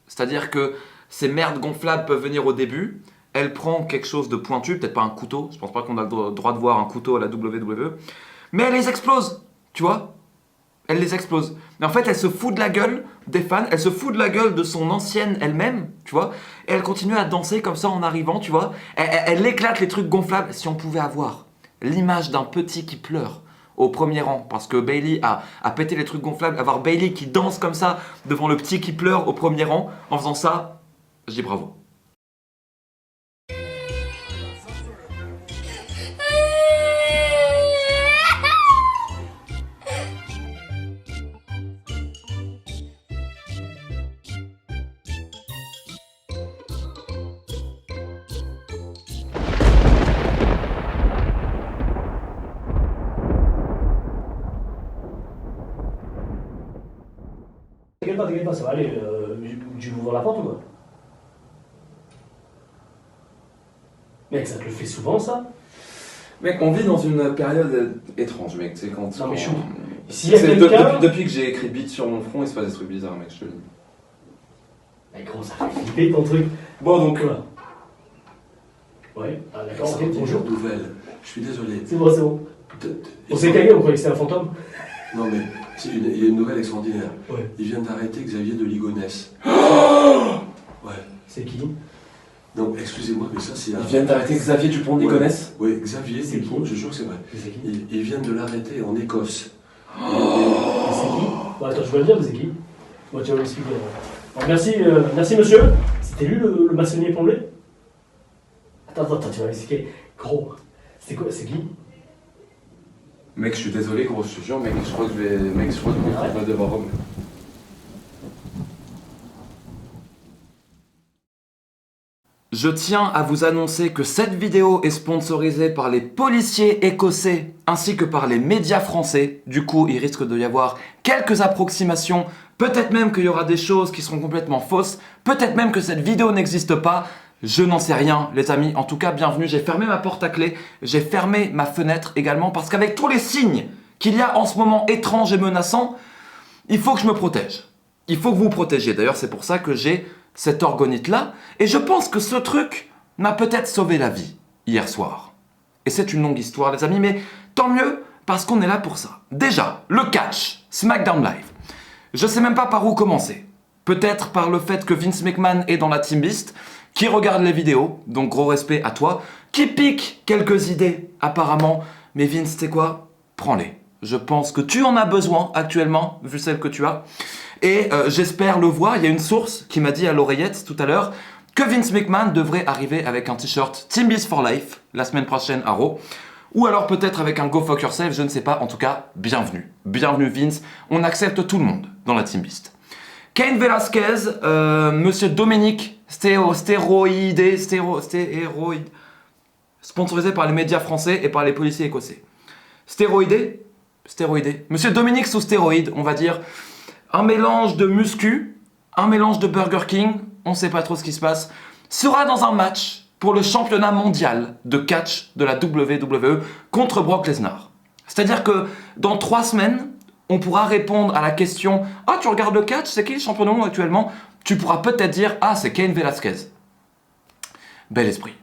C'est-à-dire que ces merdes gonflables peuvent venir au début, elle prend quelque chose de pointu, peut-être pas un couteau, je pense pas qu'on a le droit de voir un couteau à la WWE, mais elle les explose, tu vois. Elle les explose. Mais en fait, elle se fout de la gueule des fans, elle se fout de la gueule de son ancienne elle-même, tu vois. Et elle continue à danser comme ça en arrivant, tu vois. Elle éclate les trucs gonflables. Si on pouvait avoir l'image d'un petit qui pleure au premier rang, parce que Bayley a pété les trucs gonflables, avoir Bayley qui danse comme ça devant le petit qui pleure au premier rang, en faisant ça, je dis bravo. T'inquiète pas, ça va aller. Tu m'ouvres la porte ou quoi? Mec, ça te le fait souvent ça? Mec, on vit dans une période étrange, mec. Tu sais, quand. Non, mais chou. S'il y a quelqu'un. Depuis que j'ai écrit beat sur mon front, il se passe des trucs bizarres, mec, je te le dis. Mais gros, ça fait flipper ton truc. Bon, donc. Ouais, ah, d'accord, C'est ok, une bonjour. nouvelle. Je suis désolé. C'est bon, c'est bon. On s'est cagué, on croyait que c'était un fantôme. Non mais il y a une nouvelle extraordinaire. Ouais. Ils viennent d'arrêter Xavier de Ligonnès. Ouais. C'est qui? Donc excusez-moi, mais ça c'est un... Ils viennent d'arrêter Xavier Dupont-Ligonnès. Oui, Xavier C'est Dupont, qui? je jure que c'est vrai. C'est qui? Ils viennent de l'arrêter en Écosse. Et c'est qui? Bah attends, je veux le dire, mais c'est qui? Moi, tu vas m'expliquer. Alors, merci monsieur. C'était lui le maçonnier plomblé? Attends, tu vas m'expliquer. Gros, c'est quoi? C'est qui? Mec, je suis désolé, gros, je te jure, mec, je crois que je vais. Mec, je crois que je vais devoir revenir. Je tiens à vous annoncer que cette vidéo est sponsorisée par les policiers écossais ainsi que par les médias français. Du coup, il risque de y avoir quelques approximations. Peut-être même qu'il y aura des choses qui seront complètement fausses. Peut-être même que cette vidéo n'existe pas. Je n'en sais rien, les amis. En tout cas, bienvenue. J'ai fermé ma porte à clé. J'ai fermé ma fenêtre également parce qu'avec tous les signes qu'il y a en ce moment étranges et menaçants, il faut que je me protège. Il faut que vous vous protégiez. D'ailleurs, c'est pour ça que j'ai cette orgonite-là. Et je pense que ce truc m'a peut-être sauvé la vie hier soir. Et c'est une longue histoire, les amis, mais tant mieux parce qu'on est là pour ça. Déjà, le catch, SmackDown Live. Je sais même pas par où commencer. Peut-être par le fait que Vince McMahon est dans la Team Beast, qui regarde les vidéos, donc gros respect à toi, qui pique quelques idées apparemment, mais Vince, tu sais quoi? Prends-les. Je pense que tu en as besoin actuellement, vu celle que tu as. Et j'espère le voir. Il y a une source qui m'a dit à l'oreillette tout à l'heure que Vince McMahon devrait arriver avec un t-shirt Team Beast for Life la semaine prochaine à Raw. Ou alors peut-être avec un Go Fuck Yourself, je ne sais pas. En tout cas, bienvenue. Bienvenue Vince. On accepte tout le monde dans la Team Beast. Cain Velasquez, Monsieur Dominique, stéroïde, sponsorisé par les médias français et par les policiers écossais. Stéroïdé. Monsieur Dominique sous stéroïde, on va dire. Un mélange de muscu, un mélange de Burger King, on sait pas trop ce qui se passe, sera dans un match pour le championnat mondial de catch de la WWE contre Brock Lesnar. C'est-à-dire que dans 3 semaines, on pourra répondre à la question « Ah, tu regardes le catch, c'est qui le champion du monde actuellement ?» Tu pourras peut-être dire « Ah, c'est Cain Velasquez. » Bel esprit.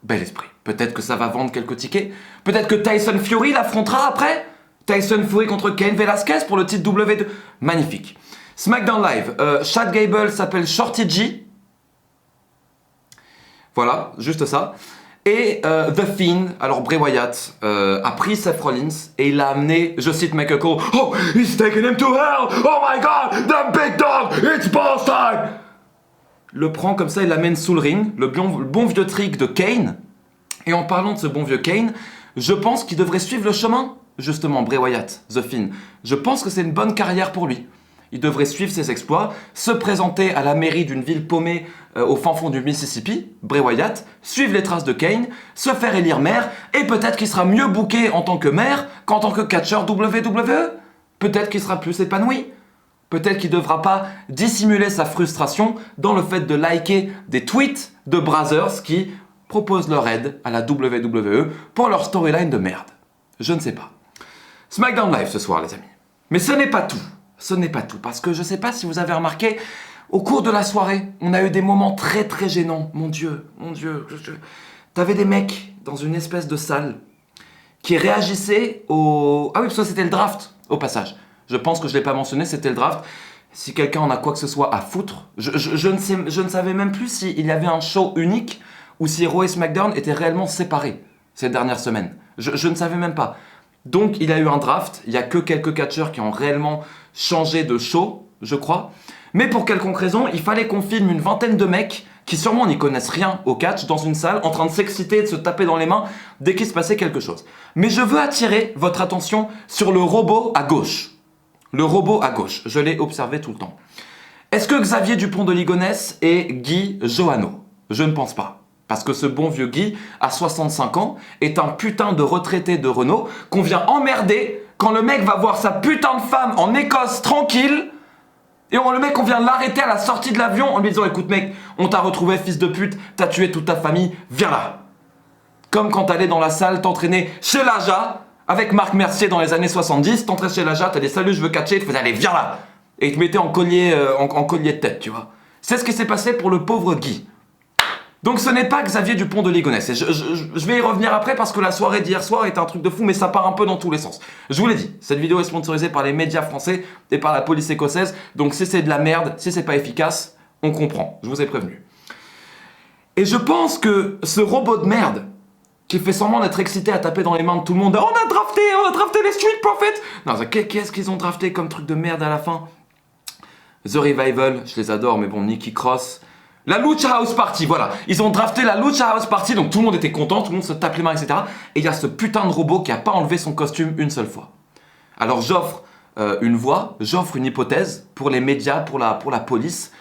Bel esprit. Peut-être que ça va vendre quelques tickets. Peut-être que Tyson Fury l'affrontera après. Tyson Fury contre Cain Velasquez pour le titre W2. Magnifique. SmackDown Live. Chad Gable s'appelle Shorty G. Voilà, juste ça. Et The Fiend, alors Bray Wyatt, a pris Seth Rollins et il l'a amené, je cite Michael Cole, « Oh, he's taking him to hell! Oh my God! The big dog! It's boss time! » Le prend comme ça, il l'amène sous le ring, le bon vieux trick de Kane. Et en parlant de ce bon vieux Kane, je pense qu'il devrait suivre le chemin, justement, Bray Wyatt, The Fiend. Je pense que c'est une bonne carrière pour lui. Il devrait suivre ses exploits, se présenter à la mairie d'une ville paumée au fin fond du Mississippi, Bray Wyatt, suivre les traces de Kane, se faire élire maire, et peut-être qu'il sera mieux booké en tant que maire qu'en tant que catcheur WWE. Peut-être qu'il sera plus épanoui. Peut-être qu'il ne devra pas dissimuler sa frustration dans le fait de liker des tweets de Brazzers qui proposent leur aide à la WWE pour leur storyline de merde. Je ne sais pas. SmackDown Live ce soir, les amis. Mais ce n'est pas tout. ce n'est pas tout. Parce que je ne sais pas si vous avez remarqué, au cours de la soirée, on a eu des moments très très gênants. Mon Dieu. T'avais des mecs dans une espèce de salle qui réagissaient au... Ah oui, parce que c'était le draft, au passage. Je pense que je ne l'ai pas mentionné, c'était le draft. Si quelqu'un en a quoi que ce soit à foutre, je ne savais même plus s'il y avait un show unique ou si Raw et SmackDown étaient réellement séparés ces dernières semaines. Je ne savais même pas. Donc il y a eu un draft, il n'y a que quelques catcheurs qui ont réellement changé de show, je crois. Mais pour quelconque raison, il fallait qu'on filme une vingtaine de mecs qui sûrement n'y connaissent rien au catch dans une salle en train de s'exciter et de se taper dans les mains dès qu'il se passait quelque chose. Mais je veux attirer votre attention sur le robot à gauche. Le robot à gauche, je l'ai observé tout le temps. Est-ce que Xavier Dupont de Ligonnès est Guy Johanneau? Je ne pense pas. Parce que ce bon vieux Guy, à 65 ans, est un putain de retraité de Renault qu'on vient emmerder quand le mec va voir sa putain de femme en Écosse tranquille et le mec on vient l'arrêter à la sortie de l'avion en lui disant « Écoute mec, on t'a retrouvé fils de pute, t'as tué toute ta famille, viens là !» Comme quand t'allais dans la salle t'entraîner chez Laja avec Marc Mercier dans les années 70, t'entrais chez Laja, t'as dit « Salut, je veux catcher », il te faisait « Allez, viens là !» Et il te mettait en collier de tête, tu vois. C'est ce qui s'est passé pour le pauvre Guy. Donc ce n'est pas Xavier Dupont de Ligonnès. Et je vais y revenir après parce que la soirée d'hier soir était un truc de fou, mais ça part un peu dans tous les sens. Je vous l'ai dit, cette vidéo est sponsorisée par les médias français et par la police écossaise. Donc si c'est de la merde, si c'est pas efficace, on comprend. Je vous ai prévenu. Et je pense que ce robot de merde qui fait semblant d'être excité à taper dans les mains de tout le monde. On a drafté les Street Profits. Non, qu'est-ce qu'ils ont drafté comme truc de merde à la fin? The Revival, je les adore, mais bon, Nikki Cross. La Lucha House Party, voilà. Ils ont drafté la Lucha House Party, donc tout le monde était content, tout le monde se tape les mains, etc. Et il y a ce putain de robot qui a pas enlevé son costume une seule fois. Alors j'offre une voix, j'offre une hypothèse pour les médias, pour la police.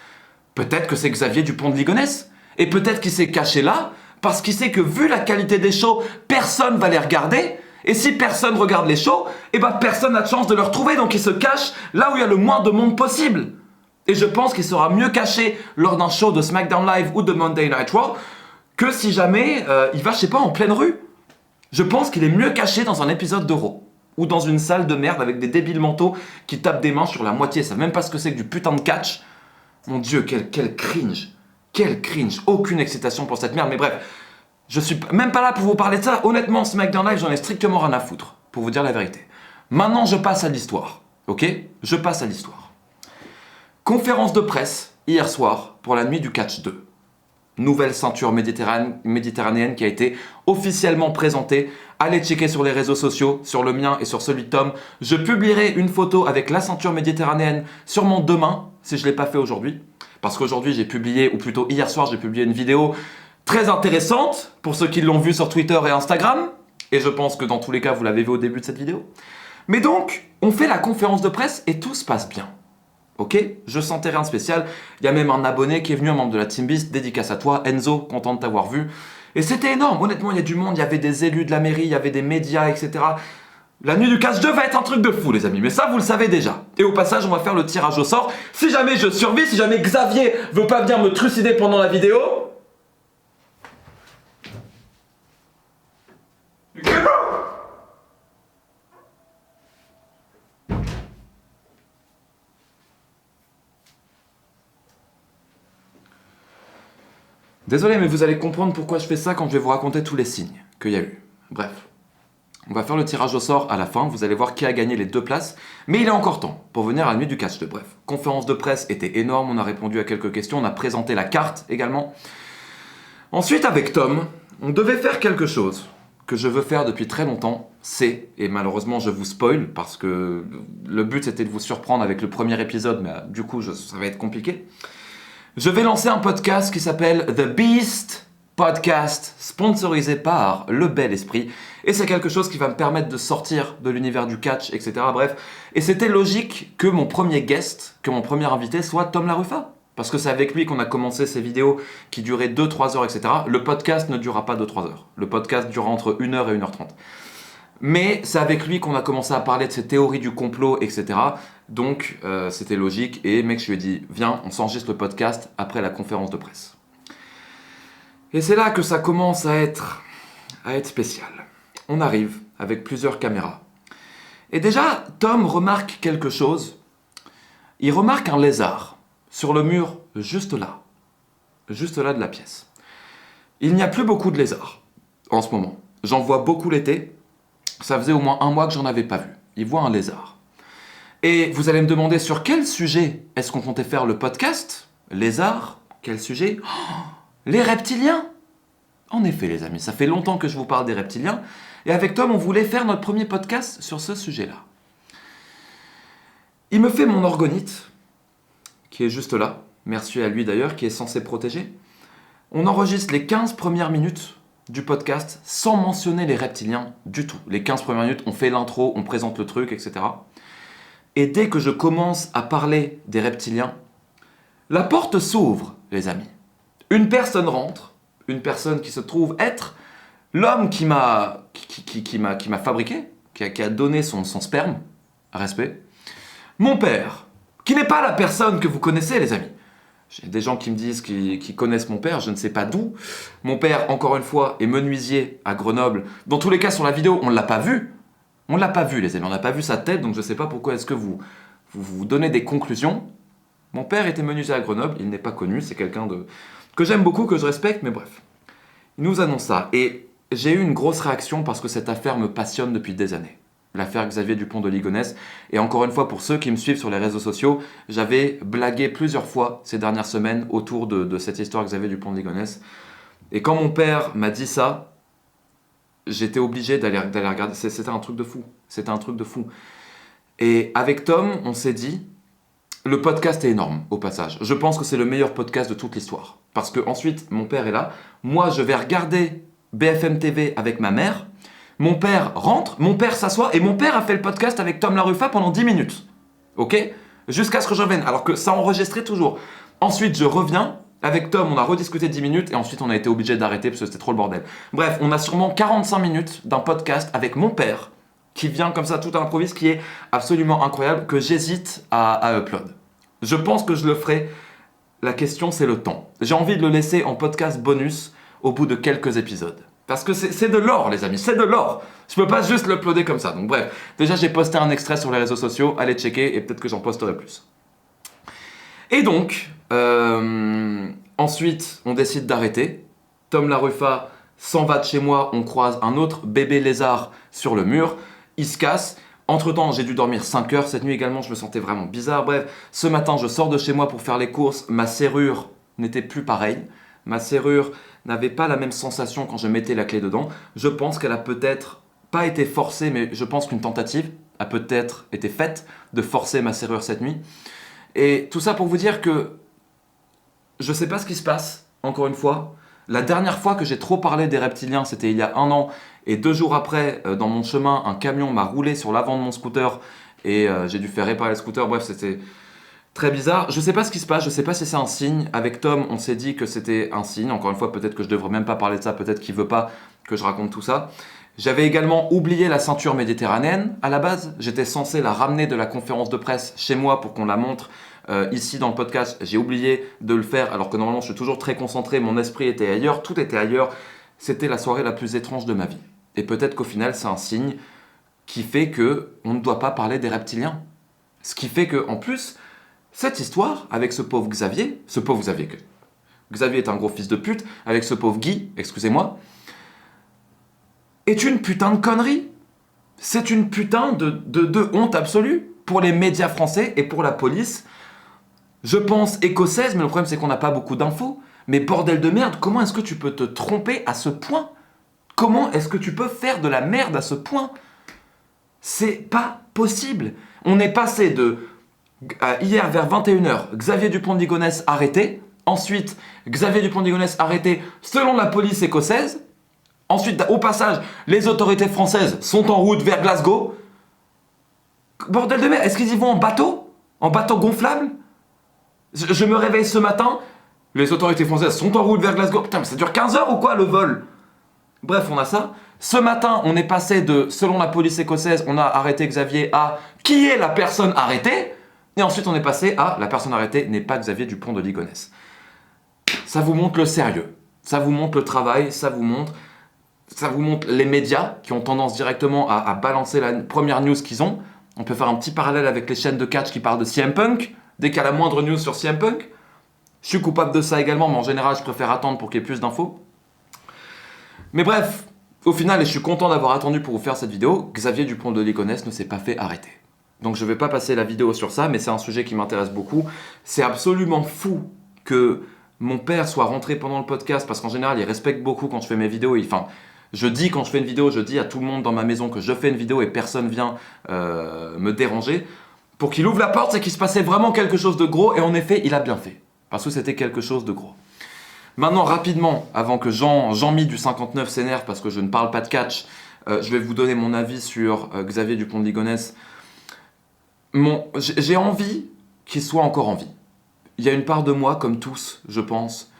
Peut-être que c'est Xavier Dupont de Ligonnès. Et peut-être qu'il s'est caché là, parce qu'il sait que vu la qualité des shows, personne va les regarder. Et si personne regarde les shows, eh ben personne n'a de chance de le retrouver, donc il se cache là où il y a le moins de monde possible. Et je pense qu'il sera mieux caché lors d'un show de SmackDown Live ou de Monday Night Raw que si jamais il va, je sais pas, en pleine rue. Je pense qu'il est mieux caché dans un épisode de Raw ou dans une salle de merde avec des débiles mentaux qui tapent des mains sur la moitié. Ils savent même pas ce que c'est que du putain de catch. Mon Dieu, quel cringe. Quel cringe. Aucune excitation pour cette merde. Mais bref, je suis même pas là pour vous parler de ça. Honnêtement, SmackDown Live, j'en ai strictement rien à foutre, pour vous dire la vérité. Maintenant, je passe à l'histoire. Ok? Je passe à l'histoire. Conférence de presse, hier soir, pour la nuit du catch 2. Nouvelle ceinture méditerranéenne qui a été officiellement présentée. Allez checker sur les réseaux sociaux, sur le mien et sur celui de Tom. Je publierai une photo avec la ceinture méditerranéenne sûrement demain, si je ne l'ai pas fait aujourd'hui. Parce qu'aujourd'hui, j'ai publié, ou plutôt hier soir, j'ai publié une vidéo très intéressante pour ceux qui l'ont vue sur Twitter et Instagram. Et je pense que dans tous les cas, vous l'avez vu au début de cette vidéo. Mais donc, on fait la conférence de presse et tout se passe bien. Ok, je sentais rien de spécial. Il y a même un abonné qui est venu, un membre de la Team Beast, dédicace à toi, Enzo, content de t'avoir vu. Et c'était énorme, honnêtement, il y a du monde, il y avait des élus de la mairie, il y avait des médias, etc. La nuit du catch 2 va être un truc de fou, les amis, mais ça, vous le savez déjà. Et au passage, on va faire le tirage au sort. Si jamais je survis, si jamais Xavier veut pas venir me trucider pendant la vidéo... Désolé, mais vous allez comprendre pourquoi je fais ça quand je vais vous raconter tous les signes qu'il y a eu. Bref, on va faire le tirage au sort à la fin, vous allez voir qui a gagné les 2 places, mais il est encore temps pour venir à la nuit du catch 2. Bref, conférence de presse était énorme, on a répondu à quelques questions, on a présenté la carte également. Ensuite, avec Tom, on devait faire quelque chose que je veux faire depuis très longtemps, c'est, et malheureusement je vous spoil, parce que le but c'était de vous surprendre avec le premier épisode, mais du coup ça va être compliqué. Je vais lancer un podcast qui s'appelle The Beast Podcast, sponsorisé par Le Bel Esprit. Et c'est quelque chose qui va me permettre de sortir de l'univers du catch, etc. Bref, et c'était logique que mon premier guest, que mon premier invité soit Tom Laruffa. Parce que c'est avec lui qu'on a commencé ces vidéos qui duraient 2-3 heures, etc. Le podcast ne durera pas 2-3 heures. Le podcast durera entre 1 heure et 1h30. Mais c'est avec lui qu'on a commencé à parler de ces théories du complot, etc. Donc c'était logique et mec, je lui ai dit viens, on s'enregistre le podcast après la conférence de presse. Et c'est là que ça commence à être spécial. On arrive avec plusieurs caméras. Et déjà, Tom remarque quelque chose il remarque un lézard sur le mur juste là de la pièce. Il n'y a plus beaucoup de lézards en ce moment. J'en vois beaucoup l'été. Ça faisait au moins 1 mois que j'en avais pas vu. Il voit un lézard. Et vous allez me demander sur quel sujet est-ce qu'on comptait faire le podcast? Lézard? Quel sujet? Les reptiliens! En effet, les amis, ça fait longtemps que je vous parle des reptiliens. Et avec Tom, on voulait faire notre premier podcast sur ce sujet-là. Il me fait mon orgonite, qui est juste là. Merci à lui d'ailleurs, qui est censé protéger. On enregistre les 15 premières minutes du podcast sans mentionner les reptiliens du tout. Les 15 premières minutes, on fait l'intro, on présente le truc, etc. Et dès que je commence à parler des reptiliens, la porte s'ouvre, les amis. Une personne rentre, une personne qui se trouve être l'homme qui m'a fabriqué, qui a donné son sperme, respect. Mon père, qui n'est pas la personne que vous connaissez, les amis. J'ai des gens qui me disent qu'ils connaissent mon père, je ne sais pas d'où. Mon père, encore une fois, est menuisier à Grenoble. Dans tous les cas, sur la vidéo, on ne l'a pas vu. On ne l'a pas vu, les amis. On n'a pas vu sa tête, donc je ne sais pas pourquoi est-ce que vous donnez des conclusions. Mon père était menuisier à Grenoble, il n'est pas connu, c'est quelqu'un que j'aime beaucoup, que je respecte, mais bref. Il nous annonce ça. Et j'ai eu une grosse réaction parce que cette affaire me passionne depuis des années. L'affaire Xavier Dupont de Ligonnès. Et encore une fois, pour ceux qui me suivent sur les réseaux sociaux, j'avais blagué plusieurs fois ces dernières semaines autour de cette histoire Xavier Dupont de Ligonnès. Et quand mon père m'a dit ça, j'étais obligé d'aller regarder. C'était un truc de fou. C'était un truc de fou. Et avec Tom, on s'est dit, le podcast est énorme, au passage. Je pense que c'est le meilleur podcast de toute l'histoire. Parce que ensuite, mon père est là. Moi, je vais regarder BFM TV avec ma mère. Mon père rentre, mon père s'assoit et mon père a fait le podcast avec Tom Laruffa pendant 10 minutes. Ok? Jusqu'à ce que je revienne, alors que ça enregistrait toujours. Ensuite, je reviens. Avec Tom, on a rediscuté 10 minutes et ensuite on a été obligé d'arrêter parce que c'était trop le bordel. Bref, on a sûrement 45 minutes d'un podcast avec mon père qui vient comme ça tout à l'improviste, qui est absolument incroyable, que j'hésite à upload. Je pense que je le ferai. La question, c'est le temps. J'ai envie de le laisser en podcast bonus au bout de quelques épisodes. Parce que c'est de l'or, les amis, c'est de l'or. Je peux pas juste l'uploader comme ça. Donc bref, déjà j'ai posté un extrait sur les réseaux sociaux, allez checker et peut-être que j'en posterai plus. Et donc, ensuite, on décide d'arrêter. Tom Laruffa s'en va de chez moi, on croise un autre bébé lézard sur le mur, il se casse. Entre-temps, j'ai dû dormir 5 heures. Cette nuit également, je me sentais vraiment bizarre. Bref, ce matin, je sors de chez moi pour faire les courses. Ma serrure n'était plus pareille. Ma serrure n'avait pas la même sensation quand je mettais la clé dedans. Je pense qu'elle a peut-être pas été forcée, mais je pense qu'une tentative a peut-être été faite de forcer ma serrure cette nuit. Et tout ça pour vous dire que je sais pas ce qui se passe, encore une fois. La dernière fois que j'ai trop parlé des reptiliens, c'était il y a 1 an. Et 2 jours après, dans mon chemin, un camion m'a roulé sur l'avant de mon scooter. Et j'ai dû faire réparer le scooter. Bref, c'était très bizarre. Je sais pas ce qui se passe, je sais pas si c'est un signe. Avec Tom, on s'est dit que c'était un signe. Encore une fois, peut-être que je devrais même pas parler de ça. Peut-être qu'il veut pas que je raconte tout ça. J'avais également oublié la ceinture méditerranéenne à la base. J'étais censé la ramener de la conférence de presse chez moi pour qu'on la montre ici dans le podcast. J'ai oublié de le faire alors que normalement je suis toujours très concentré. Mon esprit était ailleurs, tout était ailleurs. C'était la soirée la plus étrange de ma vie. Et peut-être qu'au final c'est un signe qui fait qu'on ne doit pas parler des reptiliens. Ce qui fait que, en plus, cette histoire avec ce pauvre Xavier, Xavier est un gros fils de pute, avec ce pauvre Guy, excusez-moi, est une putain de connerie. C'est une putain de honte absolue pour les médias français et pour la police. Je pense écossaise, mais le problème c'est qu'on n'a pas beaucoup d'infos. Mais bordel de merde, comment est-ce que tu peux te tromper à ce point? Comment est-ce que tu peux faire de la merde à ce point? C'est pas possible. On est passé de hier vers 21h, Xavier Dupont de Ligonnès arrêté. Ensuite, Xavier Dupont de Ligonnès arrêté selon la police écossaise. Ensuite, au passage, les autorités françaises sont en route vers Glasgow. Bordel de merde, est-ce qu'ils y vont en bateau? En bateau gonflable? Je me réveille ce matin, les autorités françaises sont en route vers Glasgow. Putain, mais ça dure 15 heures ou quoi le vol? Bref, on a ça. Ce matin, on est passé de, selon la police écossaise, on a arrêté Xavier à qui est la personne arrêtée? Et ensuite, on est passé à la personne arrêtée n'est pas Xavier Dupont de Ligonnès. Ça vous montre le sérieux. Ça vous montre le travail. Ça vous montre les médias qui ont tendance directement à balancer la première news qu'ils ont. On peut faire un petit parallèle avec les chaînes de catch qui parlent de CM Punk. dès qu'il y a la moindre news sur CM Punk. Je suis coupable de ça également, mais en général, je préfère attendre pour qu'il y ait plus d'infos. Mais bref, au final, et je suis content d'avoir attendu pour vous faire cette vidéo, Xavier Dupont de Ligonnès ne s'est pas fait arrêter. Donc je ne vais pas passer la vidéo sur ça, mais c'est un sujet qui m'intéresse beaucoup. C'est absolument fou que mon père soit rentré pendant le podcast, parce qu'en général, il respecte beaucoup quand je fais mes vidéos. Je dis quand je fais une vidéo, je dis à tout le monde dans ma maison que je fais une vidéo et personne vient me déranger. Pour qu'il ouvre la porte, c'est qu'il se passait vraiment quelque chose de gros, et en effet, il a bien fait. Parce que c'était quelque chose de gros. Maintenant, rapidement, avant que Jean-Mi du 59 s'énerve parce que je ne parle pas de catch, je vais vous donner mon avis sur Xavier Dupont de Ligonnès. J'ai envie qu'il soit encore en vie. Il y a une part de moi, comme tous, je pense,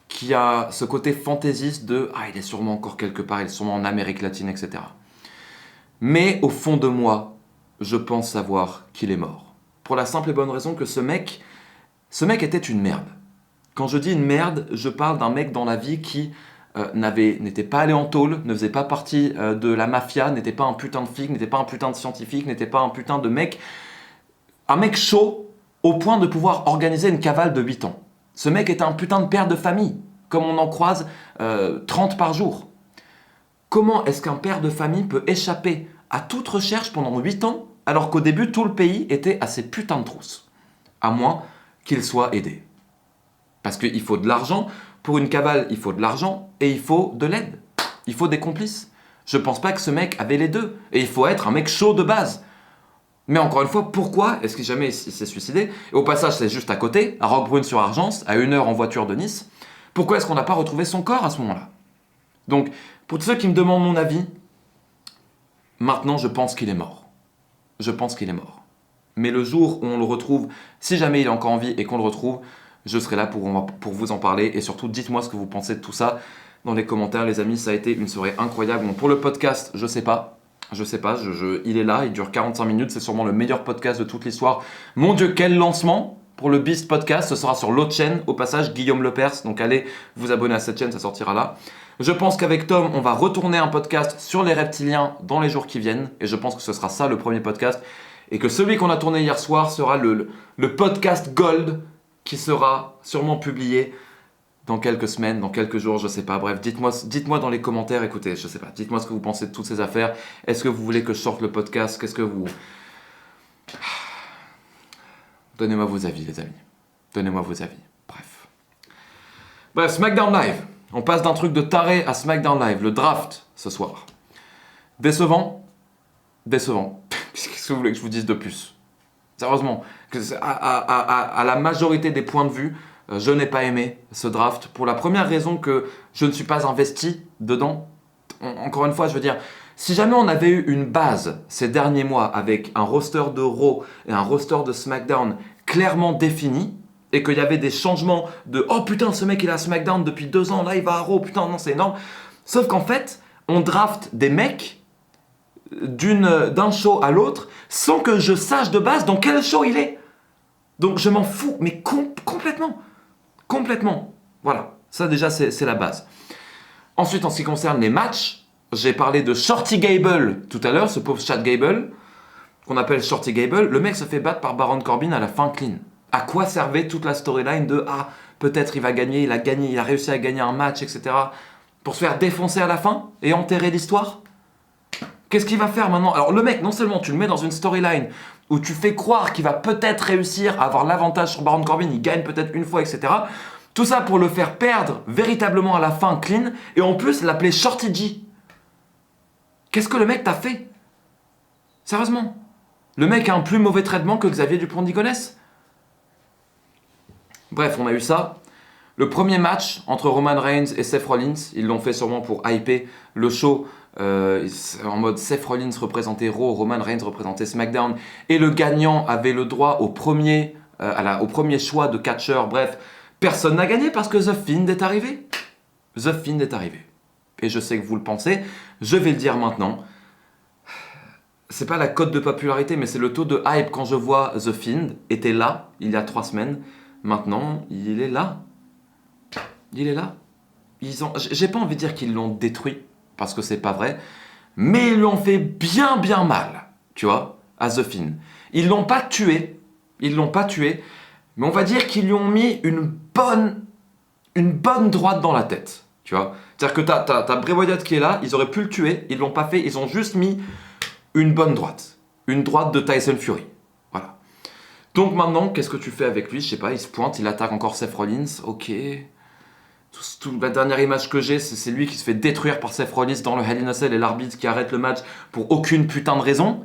qui a ce côté fantaisiste de « Ah, il est sûrement encore quelque part, il est sûrement en Amérique latine, etc. » Mais au fond de moi, je pense savoir qu'il est mort. Pour la simple et bonne raison que ce mec était une merde. Quand je dis une merde, je parle d'un mec dans la vie qui n'était pas allé en tôle, ne faisait pas partie de la mafia, n'était pas un putain de flic, n'était pas un putain de scientifique, n'était pas un putain de mec. Un mec chaud au point de pouvoir organiser une cavale de 8 ans. Ce mec était un putain de père de famille, comme on en croise 30 par jour. Comment est-ce qu'un père de famille peut échapper à toute recherche pendant 8 ans, alors qu'au début, tout le pays était à ses putains de trousses? À moins qu'il soit aidé. Parce qu'il faut de l'argent. Pour une cavale, il faut de l'argent et il faut de l'aide. Il faut des complices. Je pense pas que ce mec avait les deux. Et il faut être un mec chaud de base. Mais encore une fois, pourquoi est-ce qu'il jamais il s'est suicidé? Et au passage, c'est juste à côté, à Roquebrune-sur-Argence, à 1 heure en voiture de Nice. Pourquoi est-ce qu'on n'a pas retrouvé son corps à ce moment-là? Donc, pour tous ceux qui me demandent mon avis, maintenant, je pense qu'il est mort. Je pense qu'il est mort. Mais le jour où on le retrouve, si jamais il est encore en vie et qu'on le retrouve, je serai là pour vous en parler. Et surtout, dites-moi ce que vous pensez de tout ça dans les commentaires, les amis. Ça a été une soirée incroyable. Bon, pour le podcast, je sais pas. Il est là, il dure 45 minutes. C'est sûrement le meilleur podcast de toute l'histoire. Mon Dieu, quel lancement pour le Beast Podcast. Ce sera sur l'autre chaîne, au passage, Guillaume Lepers. Donc allez vous abonner à cette chaîne, ça sortira là. Je pense qu'avec Tom, on va retourner un podcast sur les reptiliens dans les jours qui viennent. Et je pense que ce sera ça le premier podcast. Et que celui qu'on a tourné hier soir sera le podcast Gold, qui sera sûrement publié dans quelques semaines, dans quelques jours, je sais pas. Bref, dites-moi dans les commentaires, écoutez, je sais pas, dites-moi ce que vous pensez de toutes ces affaires. Est-ce que vous voulez que je sorte le podcast? Qu'est-ce que vous... Donnez-moi vos avis, les amis. Donnez-moi vos avis. Bref, SmackDown Live. On passe d'un truc de taré à SmackDown Live, le draft, ce soir. Décevant. Qu'est-ce que vous voulez que je vous dise de plus? Sérieusement, à la majorité des points de vue, je n'ai pas aimé ce draft pour la première raison que je ne suis pas investi dedans. Encore une fois, je veux dire, si jamais on avait eu une base ces derniers mois avec un roster de Raw et un roster de SmackDown clairement défini et qu'il y avait des changements de « Oh putain, ce mec il est à SmackDown depuis 2 ans, là il va à Raw, putain, non c'est énorme ». Sauf qu'en fait, on draft des mecs d'un show à l'autre sans que je sache de base dans quel show il est. Donc je m'en fous, mais complètement. Voilà, ça déjà c'est la base. Ensuite, en ce qui concerne les matchs, j'ai parlé de Shorty Gable tout à l'heure, ce pauvre Chad Gable, qu'on appelle Shorty Gable. Le mec se fait battre par Baron Corbin à la fin clean. À quoi servait toute la storyline de « Ah, peut-être il va gagner, il a réussi à gagner un match, etc. » pour se faire défoncer à la fin et enterrer l'histoire? Qu'est-ce qu'il va faire maintenant? Alors le mec, non seulement tu le mets dans une storyline où tu fais croire qu'il va peut-être réussir à avoir l'avantage sur Baron Corbin, il gagne peut-être une fois, etc. Tout ça pour le faire perdre véritablement à la fin clean et en plus l'appeler Shorty G. Qu'est-ce que le mec t'a fait? Sérieusement? Le mec a un plus mauvais traitement que Xavier Dupont de Ligonnès. Bref, on a eu ça. Le premier match entre Roman Reigns et Seth Rollins, ils l'ont fait sûrement pour hyper le show. En mode Seth Rollins représentait Raw, Roman Reigns représentait SmackDown et le gagnant avait le droit au premier choix de catcheur. Bref, personne n'a gagné parce que The Fiend est arrivé. The Fiend est arrivé. Et je sais que vous le pensez, je vais le dire maintenant. C'est pas la cote de popularité, mais c'est le taux de hype quand je vois The Fiend était là il y a 3 semaines. Maintenant, il est là. Il est là. J'ai pas envie de dire qu'ils l'ont détruit, parce que c'est pas vrai, mais ils l'ont fait bien mal, tu vois, à The Fiend. Ils l'ont pas tué, Mais on va dire qu'ils lui ont mis une bonne droite dans la tête. Tu vois? C'est-à-dire que t'as Bray Wyatt qui est là, ils auraient pu le tuer, ils l'ont pas fait, ils ont juste mis une bonne droite. Une droite de Tyson Fury. Voilà. Donc maintenant, qu'est-ce que tu fais avec lui? Je sais pas, il se pointe, il attaque encore Seth Rollins, ok. La dernière image que j'ai, c'est lui qui se fait détruire par Seth Rollins dans le Hell in a Cell et l'arbitre qui arrête le match pour aucune putain de raison.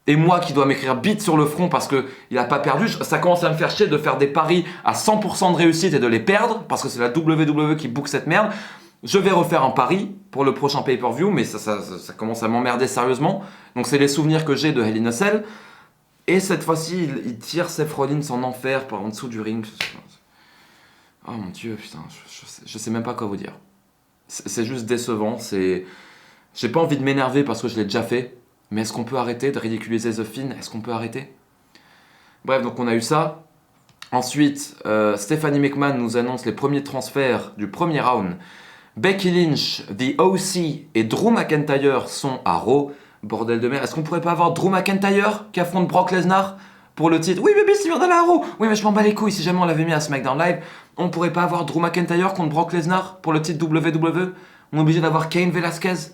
Et moi qui dois m'écrire beat sur le front parce qu'il a pas perdu, ça commence à me faire chier de faire des paris à 100% de réussite et de les perdre parce que c'est la WWE qui book cette merde. Je vais refaire un pari pour le prochain pay-per-view, mais ça commence à m'emmerder sérieusement. Donc c'est les souvenirs que j'ai de Hell in a Cell. Et cette fois-ci, il tire Seth Rollins en enfer par en dessous du ring. Oh mon dieu, putain, je sais même pas quoi vous dire. C'est juste décevant, j'ai pas envie de m'énerver parce que je l'ai déjà fait. Mais est-ce qu'on peut arrêter de ridiculiser The Fiend? Est-ce qu'on peut arrêter? Bref, donc on a eu ça. Ensuite, Stephanie McMahon nous annonce les premiers transferts du premier round. Becky Lynch, The OC et Drew McIntyre sont à Raw. Bordel de merde. Est-ce qu'on pourrait pas avoir Drew McIntyre qui affronte Brock Lesnar pour le titre? Oui, bébé, c'est bien d'aller à Raw. Oui, mais je m'en bats les couilles. Si jamais on l'avait mis à SmackDown Live, on pourrait pas avoir Drew McIntyre contre Brock Lesnar pour le titre WWE? On est obligé d'avoir Cain Velasquez?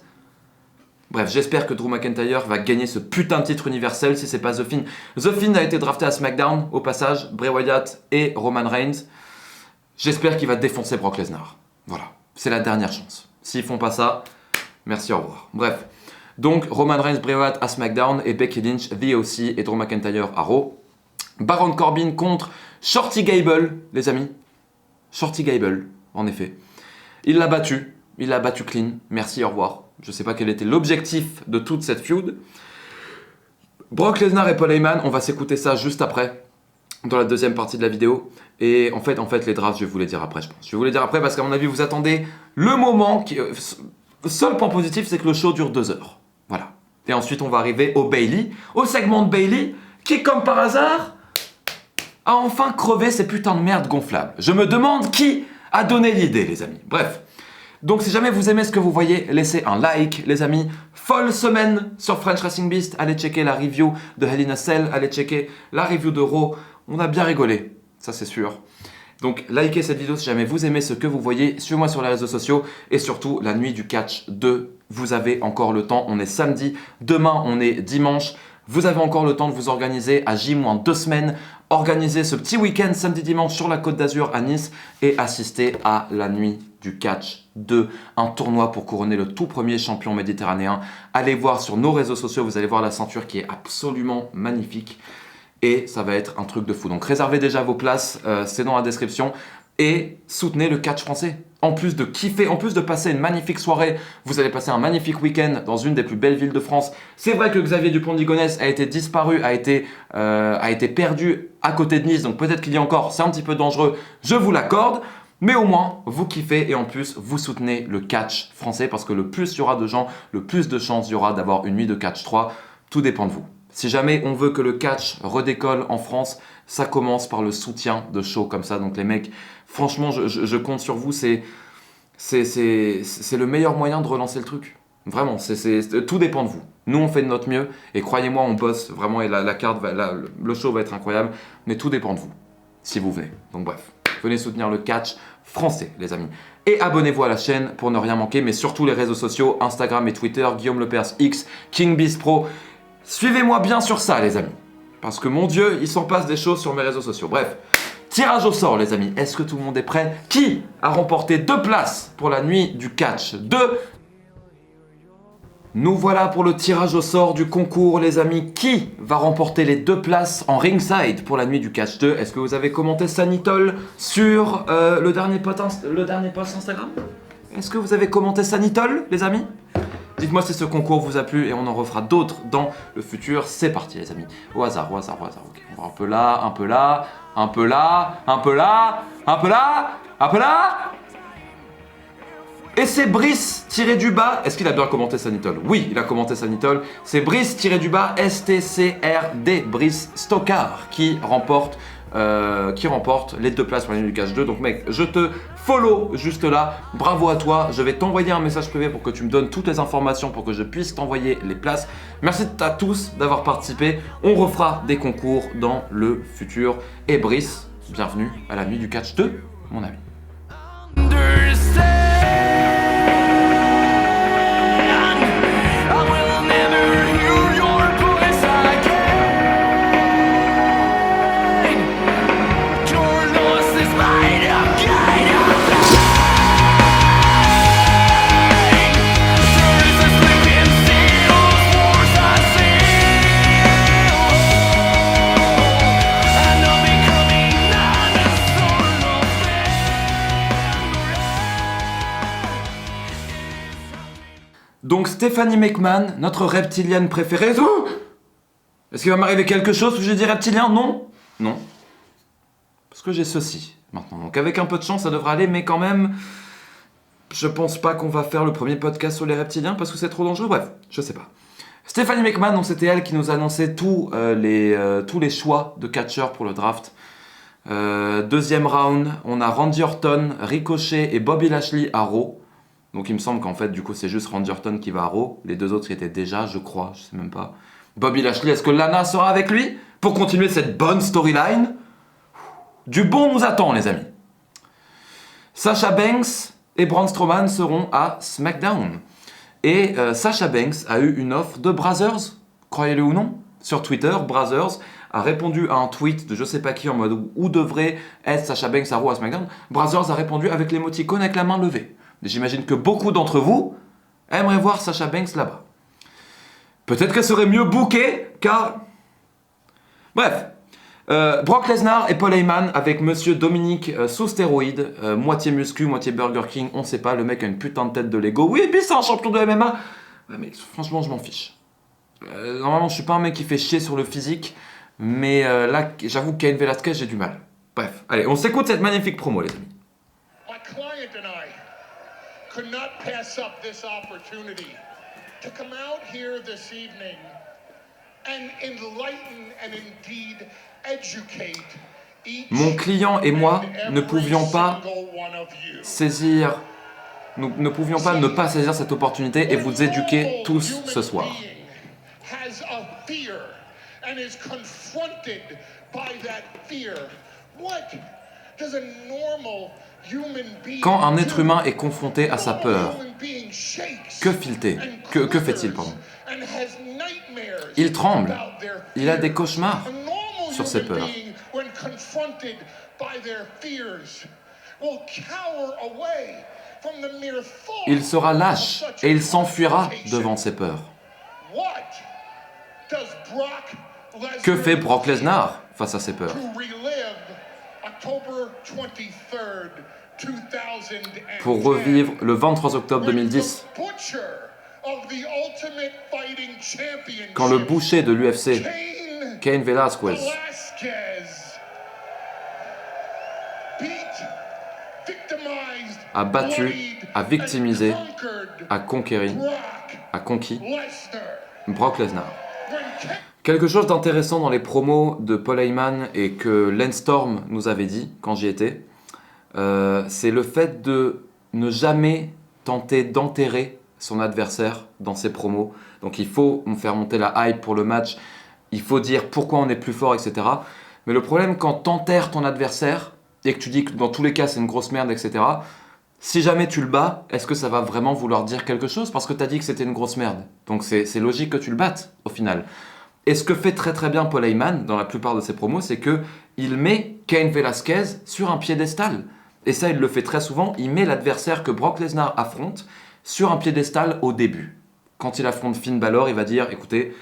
Bref, j'espère que Drew McIntyre va gagner ce putain de titre universel si c'est pas The Fiend. The Fiend a été drafté à SmackDown, au passage, Bray Wyatt et Roman Reigns. J'espère qu'il va défoncer Brock Lesnar. Voilà, c'est la dernière chance. S'ils font pas ça, merci, au revoir. Bref, donc Roman Reigns, Bray Wyatt à SmackDown et Becky Lynch, The OC et Drew McIntyre à Raw. Baron Corbin contre Shorty Gable, les amis. Shorty Gable, en effet. Il l'a battu clean, merci, au revoir. Je sais pas quel était l'objectif de toute cette feud. Brock Lesnar et Paul Heyman, on va s'écouter ça juste après, dans la deuxième partie de la vidéo. Et en fait, les drafts, je vais vous les dire après, je pense. Je vais vous les dire après parce qu'à mon avis, vous attendez le moment qui... Le seul point positif, c'est que le show dure 2 heures. Voilà. Et ensuite, on va arriver au Bayley, au segment de Bayley, qui, comme par hasard, a enfin crevé ces putains de merde gonflables. Je me demande qui a donné l'idée, les amis. Bref. Donc si jamais vous aimez ce que vous voyez, laissez un like, les amis. Folle semaine sur French Wrestling Beast. Allez checker la review de Hell in a Cell. Allez checker la review de Raw. On a bien rigolé, ça c'est sûr. Donc likez cette vidéo si jamais vous aimez ce que vous voyez. Suivez-moi sur les réseaux sociaux. Et surtout, la nuit du catch 2. Vous avez encore le temps. On est samedi. Demain, on est dimanche. Vous avez encore le temps de vous organiser à J-2 semaines. Organiser ce petit week-end samedi-dimanche sur la Côte d'Azur à Nice et assister à la nuit du catch 2, un tournoi pour couronner le tout premier champion méditerranéen. Allez voir sur nos réseaux sociaux, vous allez voir la ceinture qui est absolument magnifique et ça va être un truc de fou. Donc réservez déjà vos places, c'est dans la description et soutenez le catch français. En plus de kiffer, en plus de passer une magnifique soirée, vous allez passer un magnifique week-end dans une des plus belles villes de France. C'est vrai que Xavier Dupont de Ligonnès a été disparu, a été perdu à côté de Nice, donc peut-être qu'il y a encore, c'est un petit peu dangereux, je vous l'accorde. Mais au moins, vous kiffez et en plus, vous soutenez le catch français parce que le plus il y aura de gens, le plus de chances il y aura d'avoir une nuit de catch 3. Tout dépend de vous. Si jamais on veut que le catch redécolle en France, ça commence par le soutien de shows comme ça. Donc les mecs, franchement, je compte sur vous. C'est le meilleur moyen de relancer le truc. Vraiment, tout dépend de vous. Nous, on fait de notre mieux et croyez-moi, on bosse vraiment et la carte, le show va être incroyable. Mais tout dépend de vous, si vous venez. Donc bref. Venez soutenir le catch français, les amis. Et abonnez-vous à la chaîne pour ne rien manquer, mais surtout les réseaux sociaux, Instagram et Twitter, Guillaume Lepers X, KingBeast Pro. Suivez-moi bien sur ça, les amis. Parce que mon Dieu, il s'en passe des choses sur mes réseaux sociaux. Bref, tirage au sort, les amis. Est-ce que tout le monde est prêt? Qui a remporté 2 places pour la nuit du catch 2? Nous voilà pour le tirage au sort du concours, les amis. Qui va remporter les 2 places en ringside pour la nuit du catch 2? Est-ce que vous avez commenté Sanitol sur le dernier post Instagram? Est-ce que vous avez commenté Sanitol, les amis? Dites-moi si ce concours vous a plu et on en refera d'autres dans le futur. C'est parti, les amis. Au hasard. Ok, on va un peu là, un peu là, un peu là, un peu là, un peu là, un peu là. Et c'est Brice-du-bas, est-ce qu'il a bien commenté Sanitol? Oui, il a commenté Sanitol. C'est Brice-du-bas STCRD, Brice Stockard, qui remporte les 2 places pour la nuit du catch 2. Donc mec, je te follow juste là. Bravo à toi. Je vais t'envoyer un message privé pour que tu me donnes toutes les informations pour que je puisse t'envoyer les places. Merci à tous d'avoir participé. On refera des concours dans le futur. Et Brice, Bienvenue à la nuit du catch 2, mon ami. Donc Stephanie McMahon, notre reptilienne préférée. Oh, est-ce qu'il va m'arriver quelque chose où j'ai dit reptilien? Non. Non. Parce que j'ai ceci maintenant. Donc avec un peu de chance, ça devrait aller, mais quand même, je pense pas qu'on va faire le premier podcast sur les reptiliens parce que c'est trop dangereux. Bref, je sais pas. Stephanie McMahon, donc c'était elle qui nous annonçait tous les choix de catcheurs pour le draft. Deuxième round, on a Randy Orton, Ricochet et Bobby Lashley à Raw. Donc il me semble qu'en fait, du coup, c'est juste Randy Orton qui va à Raw. Les deux autres y étaient déjà, je crois, je sais même pas. Bobby Lashley, est-ce que Lana sera avec lui pour continuer cette bonne storyline? Du bon nous attend, les amis. Sasha Banks et Braun Strowman seront à SmackDown. Et Sasha Banks a eu une offre de Brazzers, croyez-le ou non. Sur Twitter, Brazzers a répondu à un tweet de je sais pas qui en mode où devrait être Sasha Banks à Raw à SmackDown. Brazzers a répondu avec l'émoticône avec la main levée. J'imagine que beaucoup d'entre vous aimeraient voir Sasha Banks là-bas. Peut-être qu'elle serait mieux bookée, car... Bref. Brock Lesnar et Paul Heyman avec Monsieur Dominique sous stéroïdes, moitié muscu, moitié Burger King, on sait pas, le mec a une putain de tête de Lego. Oui, et puis c'est un champion de MMA. Ouais, mais franchement, je m'en fiche. Normalement, je suis pas un mec qui fait chier sur le physique, mais là, j'avoue que Cain Velasquez, j'ai du mal. Bref, allez, on s'écoute cette magnifique promo, les amis. My client and I could not pass up this opportunity to come out here this evening and enlighten and indeed educate each Mon client et moi ne pouvions pas saisir, nous ne pouvions pas ne pas saisir cette opportunité et vous éduquer tous ce soir. has a fear and is confronted by that fear. What does a normal human being Quand un être do? humain est confronté à sa peur, Normal human being shakes que fait-il? and Que fait-il, pardon? and has nightmares Il tremble. about their Il a fear. des cauchemars A normal sur ses human peurs. being, when confronted by their fears, will cower away from the mere thought Il sera of lâche such et a il s'enfuira confrontation. devant ses peurs. What does Brock Lesnar Que fait Brock Lesnar face à ses peurs? to relive October 23rd, 2010? Pour revivre le 23 octobre When 2010, the butcher of the Ultimate Fighting Championship, quand le boucher de l'UFC, Cain Cain Velasquez, Velasquez, beat, victimized, a battu, bloodied, a victimisé, and conquered a conquéri, Brock a conquis Lesnar. Brock Lesnar. When Cain Quelque chose d'intéressant dans les promos de Paul Heyman et que Lance Storm nous avait dit quand j'y étais, c'est le fait de ne jamais tenter d'enterrer son adversaire dans ses promos. Donc il faut faire monter la hype pour le match, il faut dire pourquoi on est plus fort, etc. Mais le problème quand t'enterres ton adversaire et que tu dis que dans tous les cas c'est une grosse merde, etc. Si jamais tu le bats, est-ce que ça va vraiment vouloir dire quelque chose? Parce que t'as dit que c'était une grosse merde. Donc c'est logique que tu le battes au final. Et ce que fait très très bien Paul Heyman dans la plupart de ses promos, c'est que il met Cain Velasquez sur un piédestal. Et ça, il le fait très souvent. Il met l'adversaire que Brock Lesnar affronte sur un piédestal au début. Quand il affronte Finn Balor, il va dire, écoutez,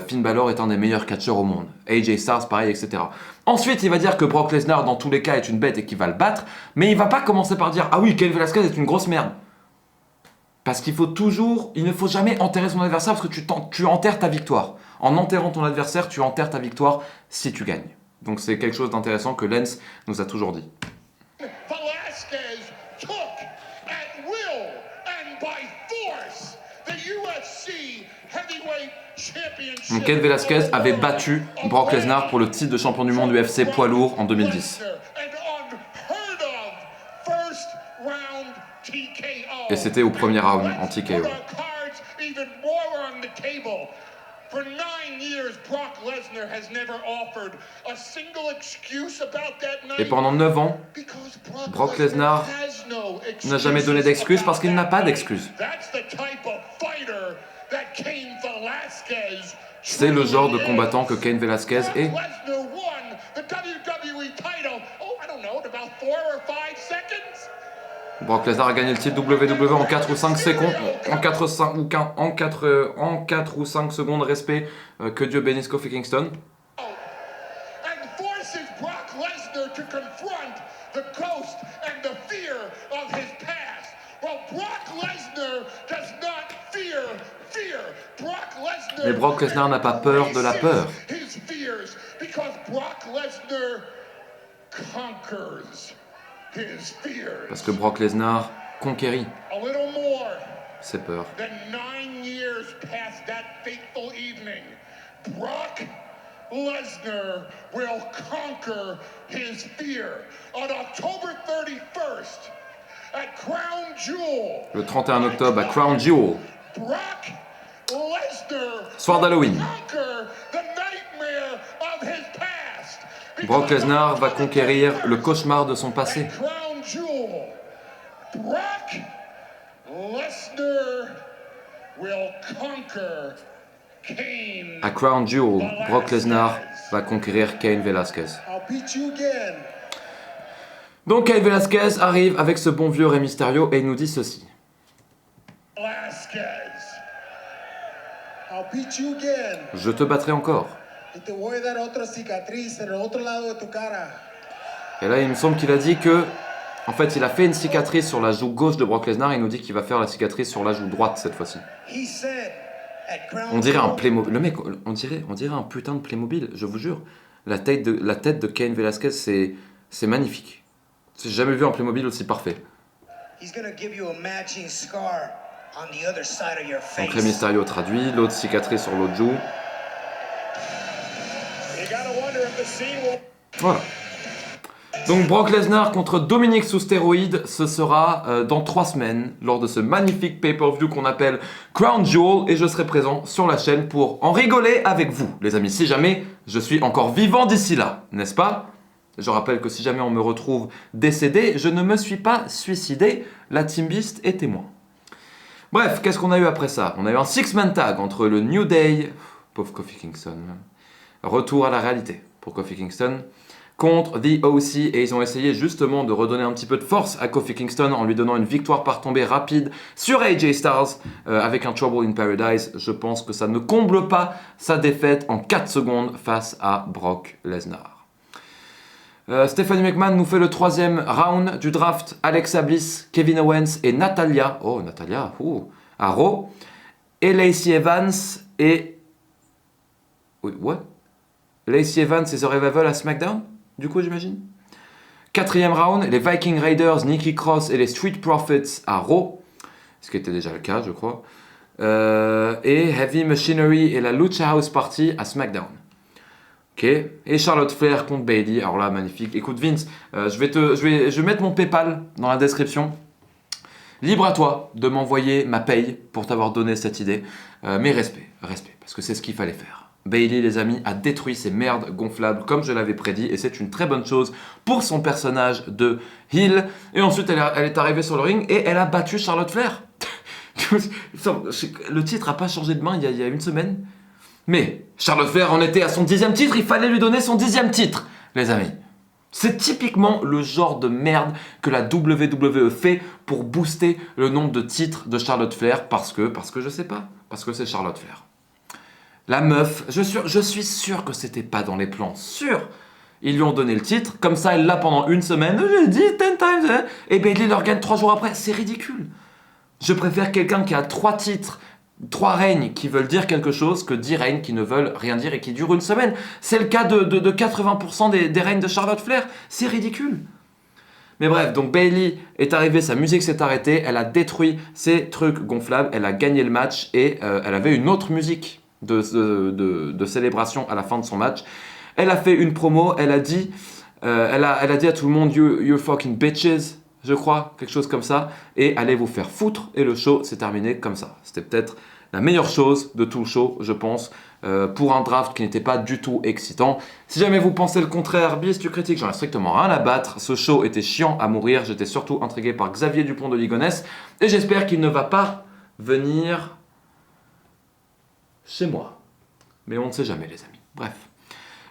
Finn Balor est un des meilleurs catcheurs au monde. AJ Styles, pareil, etc. Ensuite, il va dire que Brock Lesnar, dans tous les cas, est une bête et qu'il va le battre. Mais il va pas commencer par dire, ah oui, Cain Velasquez est une grosse merde. Parce qu'il faut toujours, il ne faut jamais enterrer son adversaire parce que tu enterres ta victoire. En enterrant ton adversaire, tu enterres ta victoire si tu gagnes. Donc c'est quelque chose d'intéressant que Lance nous a toujours dit. Velasquez took at will and by force the UFC heavyweight championship. Donc Cain Velasquez avait battu Brock Lesnar pour le titre de champion du monde UFC poids lourd en 2010. Et c'était au premier round en TKO. For 9 years, Brock Lesnar Lesnar has never offered a single excuse about that night. Et pendant 9 ans, Because Brock Lesnar has no n'a jamais donné d'excuses excuses parce qu'il n'a about pas that d'excuses. night. That's the type of fighter that Cain Velasquez C'est le genre de truly combattant is. que Cain Velasquez Brock est. Lesnar won the WWE title, I don't know, in about 4 or 5 seconds. Brock Lesnar a gagné le titre WWE en 4 ou 5 secondes, en 4 ou 5 secondes, respect, que Dieu bénisse Kofi Kingston. And forces Brock Lesnar to confront the ghost and the fear of his past. Well, Brock Lesnar does not fear fear. Brock Lesnar Mais Brock Lesnar n'a pas peur de la peur. His fears because Brock Lesnar conquers his fears. Parce que Brock Lesnar conquérit A little more ses peurs. than 9 years past that fateful evening, Brock Lesnar will conquer his fear. On October 31st, at Crown Jewel, Le 31 octobre à Crown Jewel, Brock Lesnar soir d'Halloween, conquer the nightmare of his past. Brock Lesnar va conquérir le cauchemar de son passé. At Crown Jewel, Brock Lesnar will conquer Cain. À Crown Jewel, Brock Lesnar va conquérir Cain Velasquez. I'll beat you again. Donc Cain Velasquez arrive avec ce bon vieux Rey Mysterio et il nous dit ceci. Velasquez. I'll beat you again. Je te battrai encore. Y te voy a dar otra cicatriz en el otro lado de tu cara. Et là, il me semble qu'il a dit que, en fait, il a fait une cicatrice sur la joue gauche de Brock Lesnar et il nous dit qu'il va faire la cicatrice sur la joue droite cette fois-ci. He said at Crown On dirait un Jewel, Playmobil. Le mec, on dirait un putain de Playmobil, je vous jure. La tête de Cain Velasquez, c'est magnifique. J'ai jamais vu un Playmobil aussi parfait. he's gonna give you a matching scar on the other side of your Donc face. Rey Mysterio traduit, l'autre cicatrice sur l'autre joue. You gotta wonder if the scene will... Voilà. Donc Brock Lesnar contre Dominic sous stéroïdes, ce sera dans 3 semaines, lors de ce magnifique pay-per-view qu'on appelle Crown Jewel, et je serai présent sur la chaîne pour en rigoler avec vous, les amis, si jamais je suis encore vivant d'ici là, n'est-ce pas? Je rappelle que si jamais on me retrouve décédé, je ne me suis pas suicidé, la Team Beast est témoin. Bref, qu'est-ce qu'on a eu après ça? On a eu un 6-man tag entre le New Day, pauvre Kofi Kingston, retour à la réalité pour Kofi Kingston, contre The OC, et ils ont essayé justement de redonner un petit peu de force à Kofi Kingston en lui donnant une victoire par tombée rapide sur AJ Styles avec un Trouble in Paradise. Je pense que ça ne comble pas sa défaite en 4 secondes face à Brock Lesnar. Stephanie McMahon nous fait le 3e round du draft. Alexa Bliss, Kevin Owens et Natalya, à Raw, et Lacey Evans et... Oui, what? Lacey Evans et The Revival à SmackDown, du coup j'imagine. 4e round, les Viking Raiders, Nikki Cross et les Street Profits à Raw, ce qui était déjà le cas je crois. Et Heavy Machinery et la Lucha House Party à SmackDown. Ok, et Charlotte Flair contre Bayley, alors là magnifique. Écoute Vince, je vais mettre mon PayPal dans la description. Libre à toi de m'envoyer ma paye pour t'avoir donné cette idée. Mais respect, parce que c'est ce qu'il fallait faire. Bayley, les amis, a détruit ces merdes gonflables comme je l'avais prédit et c'est une très bonne chose pour son personnage de heel. Et ensuite, elle est arrivée sur le ring et elle a battu Charlotte Flair. Le titre n'a pas changé de main il y a une semaine. Mais Charlotte Flair en était à son 10e titre, il fallait lui donner son 10e titre, les amis. C'est typiquement le genre de merde que la WWE fait pour booster le nombre de titres de Charlotte Flair parce que je sais pas, parce que c'est Charlotte Flair. La meuf, je suis sûr que c'était pas dans les plans, sûr. Ils lui ont donné le titre, comme ça elle l'a pendant une semaine, j'ai dit 10 times, hein, et Bayley le regagne 3 jours après, c'est ridicule. Je préfère quelqu'un qui a 3 titres, 3 règnes qui veulent dire quelque chose que 10 règnes qui ne veulent rien dire et qui durent une semaine. C'est le cas de 80% des règnes de Charlotte Flair, c'est ridicule. Mais bref, donc Bayley est arrivée, sa musique s'est arrêtée, elle a détruit ses trucs gonflables, elle a gagné le match et elle avait une autre musique de célébration à la fin de son match. Elle a fait une promo, elle a dit à tout le monde you fucking bitches, je crois, quelque chose comme ça, et allez vous faire foutre, et le show s'est terminé comme ça. C'était peut-être la meilleure chose de tout le show, je pense. pour un draft qui n'était pas du tout excitant. Si jamais vous pensez le contraire, bis tu critiques, j'en ai strictement rien à battre. Ce show était chiant à mourir, j'étais surtout intrigué par Xavier Dupont de Ligonnès et j'espère qu'il ne va pas venir chez moi. Mais on ne sait jamais les amis. Bref.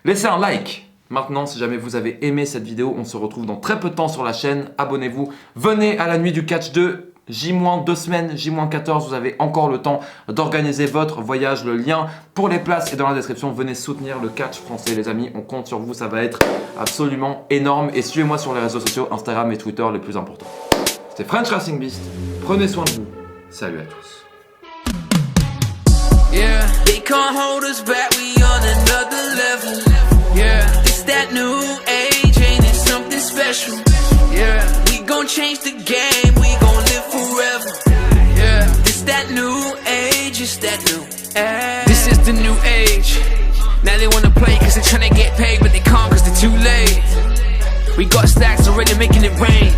Laissez un like. Maintenant, si jamais vous avez aimé cette vidéo, on se retrouve dans très peu de temps sur la chaîne. Abonnez-vous. Venez à la nuit du catch 2. J-2 semaines, J-14, vous avez encore le temps d'organiser votre voyage. Le lien pour les places est dans la description. Venez soutenir le catch français les amis. On compte sur vous, ça va être absolument énorme. Et suivez-moi sur les réseaux sociaux, Instagram et Twitter les plus importants. C'était French Racing Beast. Prenez soin de vous. Salut à tous. Yeah, they can't hold us back, we on another level. Yeah, it's that new age, ain't it something special? Yeah, we gon' change the game, we gon' live forever. Yeah, it's that new age, it's that new age. This is the new age. Now they wanna play cause they're tryna get paid, but they can't cause they're too late. We got stacks already making it rain.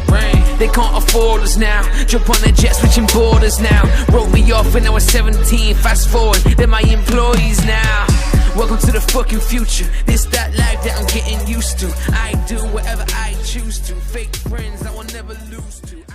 They can't afford us now. Jump on the jet, switching borders now. Wrote me off when I was 17. Fast forward, they're my employees now. Welcome to the fucking future. This that life that I'm getting used to. I do whatever I choose to. Fake friends I will never lose to.